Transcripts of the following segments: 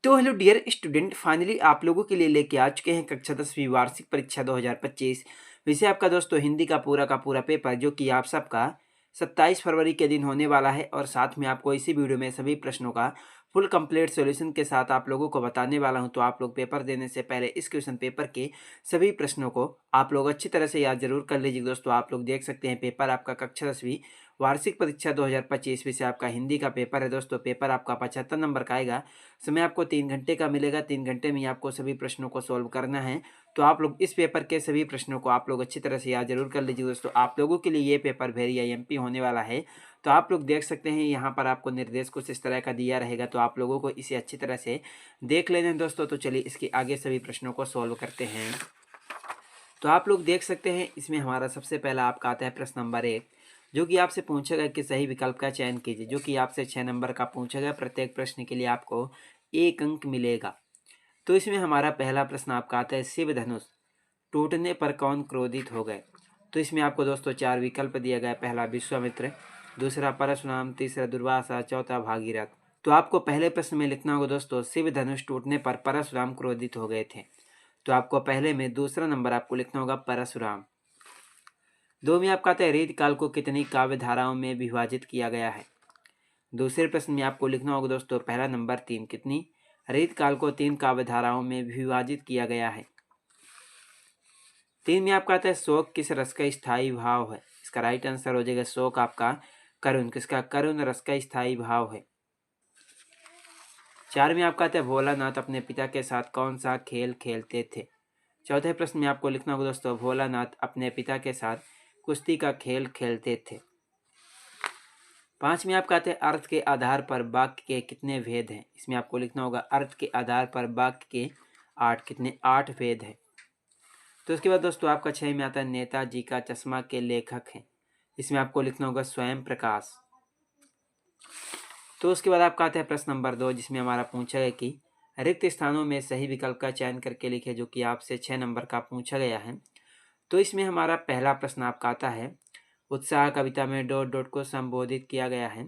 तो hello dear student, finally आप लोगों के लिए लेके आ चुके हैं कक्षा 10वीं वार्षिक परीक्षा 2025। विषय आपका दोस्तों हिंदी का पूरा पेपर, जो कि आप सबका 27 फरवरी के दिन होने वाला है। और साथ में आपको इसी वीडियो में सभी प्रश्नों का फुल कंप्लीट सॉल्यूशन के साथ आप लोगों को बताने वाला हूं। तो आप लोग पेपर देने से पहले इस क्वेश्चन पेपर के सभी प्रश्नों को आप लोग अच्छी तरह से याद जरूर कर लीजिए। दोस्तों आप लोग देख सकते हैं पेपर आपका कक्षा 10वीं वार्षिक परीक्षा 2025 विषय आपका हिंदी का पेपर है। दोस्तों पेपर आपका 75 नंबर का आएगा। समय आपको 3 घंटे का मिलेगा। 3 घंटे में ही आपको सभी प्रश्नों को सॉल्व करना है। तो आप लोग इस पेपर के सभी प्रश्नों को आप लोग अच्छी तरह से याद जरूर कर लीजिए। दोस्तों आप लोगों के लिए ये पेपर वेरी आईएमपी होने वाला है। तो आप लोग देख सकते हैं यहाँ पर आपको निर्देश कुछ इस तरह का दिया रहेगा, तो आप लोगों को इसे अच्छी तरह से देख लेना है दोस्तों। तो चलिए इसके आगे सभी प्रश्नों को सॉल्व करते हैं। तो आप लोग देख सकते हैं इसमें हमारा सबसे पहला आपका आता है प्रश्न नंबर 1, जो कि आपसे पूछा गया कि सही विकल्प का चयन कीजिए। जो कि आपसे 6 नंबर का पूछा गया। प्रत्येक प्रश्न के लिए आपको 1 अंक मिलेगा। तो इसमें हमारा पहला प्रश्न आपका आता है, शिव धनुष टूटने पर कौन क्रोधित हो गए। तो इसमें आपको दोस्तों 4 विकल्प दिया गया। पहला विश्वामित्र, दूसरा परशुराम, तीसरा दुर्वासा, चौथा भागीरथ। तो आपको पहले प्रश्न में लिखना होगा दोस्तों, शिव धनुष टूटने पर परशुराम क्रोधित हो गए थे। तो आपको पहले में दूसरा नंबर आपको लिखना होगा परशुराम। 2 में आपका आता है, रीत काल को कितनी काव्य धाराओं में विभाजित किया गया है। दूसरे प्रश्न में आपको लिखना होगा दोस्तों पहला नंबर 3, कितनी। रीत काल को 3 काव्य धाराओं में विभाजित किया गया है। 3 में आपका आता है, शोक किस रस का स्थायी भाव है। इसका राइट आंसर हो जाएगा शोक आपका करुण, किसका करुण रस का स्थायी भाव है। 4 में आपका आता है, भोलानाथ अपने पिता के साथ कौन सा खेल खेलते थे। चौथे प्रश्न में आपको लिखना होगा दोस्तों, भोलानाथ अपने पिता के साथ कुश्ती का खेल खेलते थे। 5 में आपका आता है, अर्थ के आधार पर वाक्य के कितने भेद हैं। इसमें आपको लिखना होगा अर्थ के आधार पर वाक्य के 8 भेद हैं। तो उसके बाद दोस्तों आपका 6 में आता है, नेताजी का चश्मा के लेखक हैं। इसमें आपको लिखना होगा स्वयं प्रकाश। तो उसके बाद आपका आता है प्रश्न नंबर 2, जिसमें हमारा पूछा है कि रिक्त स्थानों में सही विकल्प का चयन करके लिखे, जो कि आपसे 6 नंबर का पूछा गया है। तो इसमें हमारा पहला प्रश्न आपका आता है, उत्साह कविता में डॉट डॉट को संबोधित किया गया है।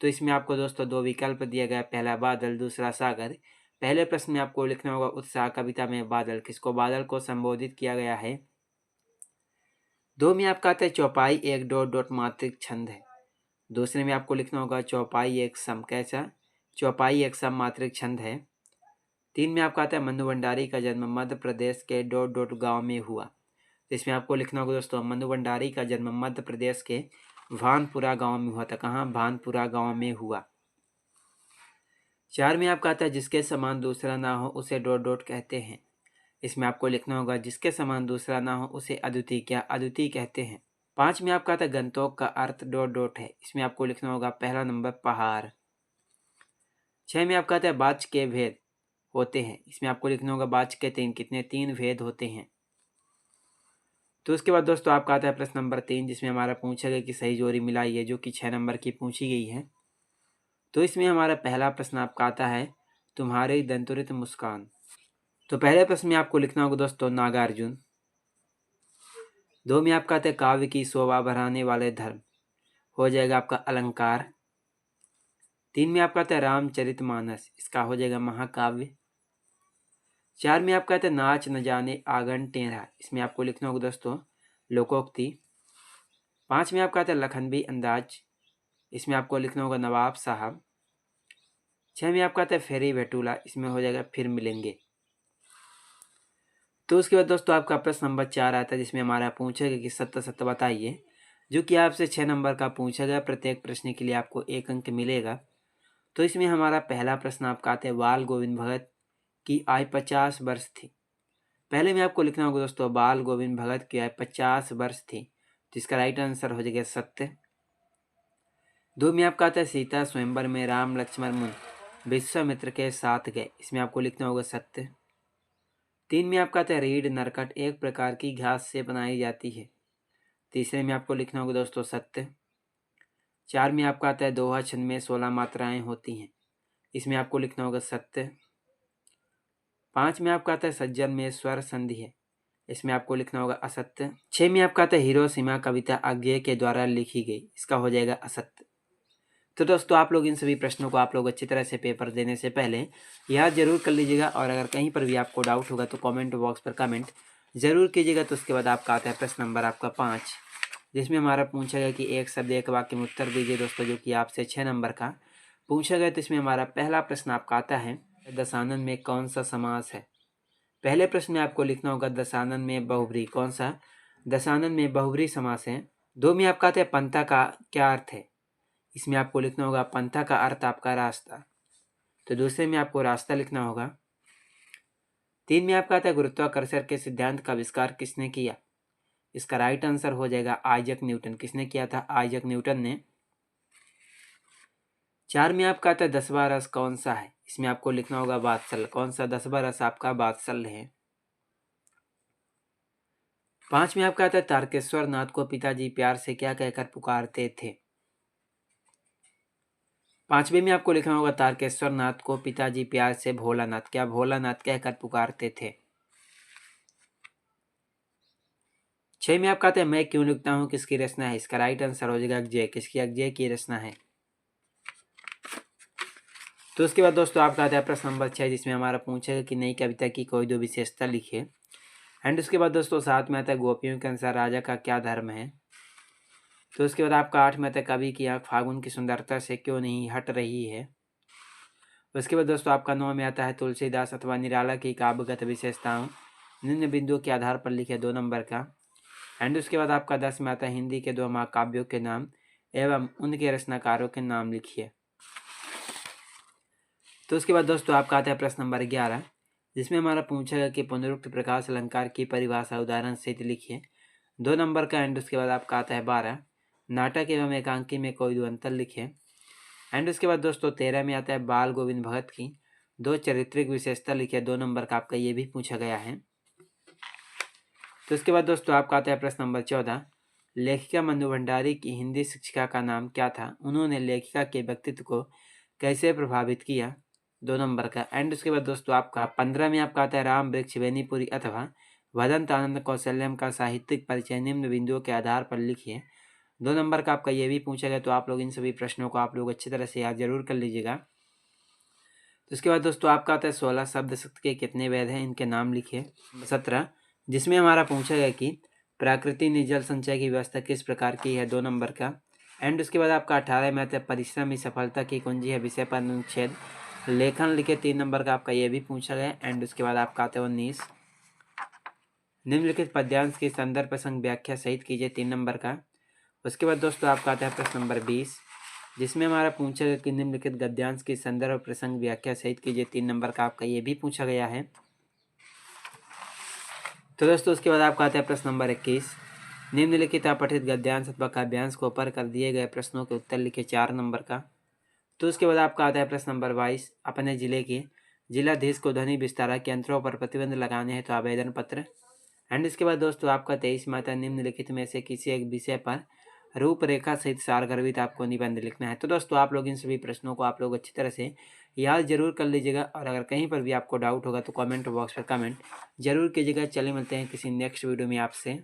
तो इसमें आपको दोस्तों 2 विकल्प दिया गया, पहला बादल, दूसरा सागर। पहले प्रश्न में आपको लिखना होगा उत्साह कविता में बादल, किसको, बादल को संबोधित किया गया है। 2 में आपका आता है, चौपाई एक डॉट डॉट मात्रिक छंद है। दूसरे में आपको लिखना होगा चौपाई एक सम, कैसा, चौपाई एक सम मात्रिक छंद है। 3 में आपका आता है, मनु भंडारी का जन्म मध्य प्रदेश के डॉट डॉट गाँव में हुआ। इसमें आपको लिखना होगा दोस्तों, मनु भंडारी का जन्म मध्य प्रदेश के भानपुरा गांव में हुआ था। कहाँ, भानपुरा गांव में हुआ। 4 में आपका आता है, जिसके समान दूसरा ना हो उसे डॉट डॉट कहते हैं। इसमें आपको लिखना होगा जिसके समान दूसरा ना हो उसे अद्वितीय, क्या, अद्वितीय कहते हैं। 5 में आपका आता है, गंतोक का अर्थ डॉट डॉट है। इसमें आपको लिखना होगा पहला नंबर पहाड़। 6 में आपका आता है, वाच्य के भेद होते हैं। इसमें आपको लिखना होगा वाच्य के 3, कितने, 3 भेद होते हैं। तो उसके बाद दोस्तों आपका आता है प्रश्न नंबर 3, जिसमें हमारा पूछा गया कि सही जोड़ी मिलाइए, जो कि 6 नंबर की पूछी गई है। तो इसमें हमारा पहला प्रश्न आपका आता है, तुम्हारी दंतुरित मुस्कान। तो पहले प्रश्न में आपको लिखना होगा दोस्तों नागार्जुन। 2 में आपका आता है, काव्य की शोभा बढ़ाने वाले धर्म, हो जाएगा आपका अलंकार। 3 में आपका आता है, रामचरितमानस, इसका हो जाएगा महाकाव्य। 4 में आपका आता है, नाच न जाने आंगन टेढ़ा। इसमें आपको लिखना होगा दोस्तों लोकोक्ति। 5 में आपका आता है, लखनवी अंदाज। इसमें आपको लिखना होगा नवाब साहब। 6 में आपका आता है, फेरी भेटूला। इसमें हो जाएगा फिर मिलेंगे। तो उसके बाद दोस्तों आपका प्रश्न नंबर 4 आता है, जिसमें हमारा पूछा गया कि सत्य सत्य बताइए, जो कि आपसे 6 नंबर का पूछा गया। प्रत्येक प्रश्न के लिए आपको 1 अंक मिलेगा। तो इसमें हमारा पहला प्रश्न आपका आता है, बाल गोविंद भगत की आयु 50 वर्ष थी। पहले में आपको लिखना होगा दोस्तों, बाल गोविंद भगत की आयु 50 वर्ष थी। तो इसका राइट आंसर हो जाएगा सत्य। 2 में आपका आता है, सीता स्वयंवर में राम लक्ष्मण मुनि विश्वामित्र के साथ गए। इसमें आपको लिखना होगा सत्य। 3 में आपका आता है, रीढ़ नरकट एक प्रकार की घास से बनाई जाती है। तीसरे में आपको लिखना होगा दोस्तों सत्य। 4 में आपका आता है, दोहा छंद में 16 मात्राएं होती हैं। इसमें आपको लिखना होगा सत्य। 5 में आपका आता है, सज्जन में स्वर संधि है। इसमें आपको लिखना होगा असत्य। 6 में आपका आता है, हिरोशिमा कविता अज्ञेय के द्वारा लिखी गई। इसका हो जाएगा असत्य। तो दोस्तों आप लोग इन सभी प्रश्नों को आप लोग अच्छी तरह से पेपर देने से पहले याद जरूर कर लीजिएगा, और अगर कहीं पर भी आपको डाउट होगा तो कमेंट बॉक्स पर कमेंट जरूर कीजिएगा। तो उसके बाद आपका आता है प्रश्न नंबर आपका 5, जिसमें हमारा पूछा गया कि एक शब्द एक वाक्य में उत्तर दीजिए दोस्तों, जो कि आपसे 6 नंबर का पूछा गया। तो इसमें हमारा पहला प्रश्न आपका आता है, दशानन में कौन सा समास है। पहले प्रश्न में आपको लिखना होगा दशानन में बहुब्री कौन सा दशानन में बहुब्री समास है। 2 में आपका आता है पंथा का क्या अर्थ है। इसमें आपको लिखना होगा पंथा का अर्थ आपका रास्ता, तो दूसरे में आपको रास्ता लिखना होगा। 3 में आपका आता है गुरुत्वाकर्षण के सिद्धांत का आविष्कार किसने किया। इसका राइट आंसर हो जाएगा आइजैक न्यूटन। किसने किया था, आइजैक न्यूटन ने। 4 में आपका आता है 10वां रस कौन सा है। इसमें आपको लिखना होगा वात्सल्य। कौन सा 10वां रस आपका वात्सल्य है। 5 में आपका आता है तारकेश्वर नाथ को पिताजी प्यार से क्या कहकर पुकारते थे। 5वें में आपको लिखना होगा तारकेश्वर नाथ को पिताजी प्यार से भोलानाथ क्या भोलानाथ कहकर पुकारते थे। 6 में आपका आता है मैं क्यों लिखता हूँ किसकी रचना है। इसका राइट आंसर हो जाएगा अजय। किसकी, अजय की रचना है। तो उसके बाद दोस्तों आपका आता है प्रश्न नंबर 6, जिसमें हमारा पूछेगा कि नई कविता की कोई 2 विशेषता लिखे। एंड उसके बाद दोस्तों 7 में आता है गोपियों के अनुसार राजा का क्या धर्म है। तो उसके बाद आपका 8 में आता है कवि की आंख फागुन की सुंदरता से क्यों नहीं हट रही है। उसके बाद दोस्तों आपका 9 में आता है तुलसीदास अथवा निराला की काव्यगत विशेषताओं निम्न बिंदुओं के आधार पर लिखे 2 नंबर का। एंड उसके बाद आपका 10 में आता है हिंदी के 2 महाकाव्यों के नाम एवं उनके रचनाकारों के नाम लिखिए। तो उसके बाद दोस्तों आपका आता है प्रश्न नंबर 11, जिसमें हमारा पूछेगा कि पुनरुक्त प्रकाश अलंकार की परिभाषा उदाहरण सहित लिखिए 2 नंबर का। एंड उसके बाद आपका आता है 12, नाटक एवं एकांकी में कोई 2 अंतर लिखे। एंड उसके बाद दोस्तों 13 में आता है बाल गोविंद भगत की 2 चारित्रिक विशेषता लिखिए 2 नंबर का आपका ये भी पूछा गया है। तो उसके बाद दोस्तों आपका आता है प्रश्न नंबर 14, लेखिका मनु भंडारी की हिंदी शिक्षिका का नाम क्या था। उन्होंने लेखिका के व्यक्तित्व को कैसे प्रभावित किया 2 नंबर का। एंड उसके बाद दोस्तों आपका 15 में आपका आता है राम वृक्ष बेनीपुरी अथवा वदंत आनंद कौशल्यम का साहित्यिक परिचय निम्न बिंदुओं के आधार पर लिखिए 2 नंबर का आपका ये भी पूछा गया। तो आप लोग इन सभी प्रश्नों को आप लोग अच्छी तरह से याद जरूर कर लीजिएगा। तो उसके बाद दोस्तों आपका आता है 16 शब्द शक्ति के कितने वेद हैं, इनके नाम लिखिए। 17, जिसमें हमारा पूछा गया कि प्रकृति ने जल संचय की व्यवस्था किस प्रकार की है 2 नंबर का। एंड उसके बाद आपका 18 में आता है परिश्रम ही सफलता की कुंजी है विषय पर अनुच्छेद लेखन लिखे 3 नंबर का आपका ये भी पूछा गया। एंड उसके बाद आपका आता है 19, निम्नलिखित पद्यांश की संदर्भ प्रसंग व्याख्या सहित कीजिए 3 नंबर का। उसके बाद दोस्तों आपका आता है प्रश्न नंबर 20, जिसमें हमारा पूछा गया कि निम्नलिखित गद्यांश की संदर्भ प्रसंग व्याख्या सहित कीजिए 3 नंबर का आपका ये भी पूछा गया है। तो दोस्तों उसके बाद आपका आता है प्रश्न नंबर 21, निम्नलिखित अपठित गद्यांश अथवा काव्यांश को ऊपर कर दिए गए प्रश्नों के उत्तर लिखे 4 नंबर का। तो उसके बाद आपका आता है प्रश्न नंबर 22, अपने जिले के जिलाधीश को ध्वनि विस्तार के यंत्रों पर प्रतिबंध लगाने हैं तो आवेदन पत्र। एंड इसके बाद दोस्तों आपका 23 में आता है निम्नलिखित में से किसी एक विषय पर रूपरेखा सहित सारगर्भित आपको निबंध लिखना है। तो दोस्तों आप लोग इन सभी प्रश्नों को आप लोग अच्छी तरह से याद जरूर कर लीजिएगा, और अगर कहीं पर भी आपको डाउट होगा तो कमेंट बॉक्स पर कमेंट जरूर कीजिएगा। चलिए मिलते हैं किसी नेक्स्ट वीडियो में आपसे।